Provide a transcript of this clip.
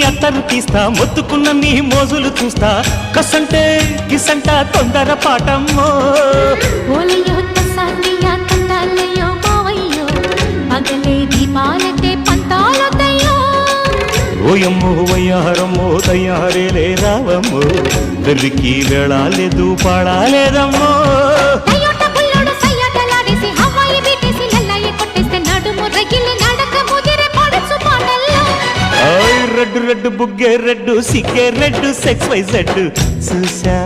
అత్తరు తీస్తా మొత్తుకున్న నీ మోజులు చూస్తా కసంటే గిసంట తొందర పాటమ్మో ఓలయ్యో తసానియా తండాలయ్యో మావయ్యో పగలే దీపాలకే పంతాలొద్దయ్యో ఓయమ్మో వయ్యారమ్మో తయారేలే రావమ్మో వెర్రికి వేళాలేదు పాడాలేదమ్మో టయోటా బుల్లోడు సయ్యాటలాడేసి హవాయి బీటేసి లల్లాయి కొట్టేస్తే నడుము రగిలి నడక ముదిరే పడుచు పాటల్లో రెడ్డు రెడ్డు బుగ్గే రెడ్డు సిగ్గే రెడ్డు సెక్స్ వై జెడ్ చూసా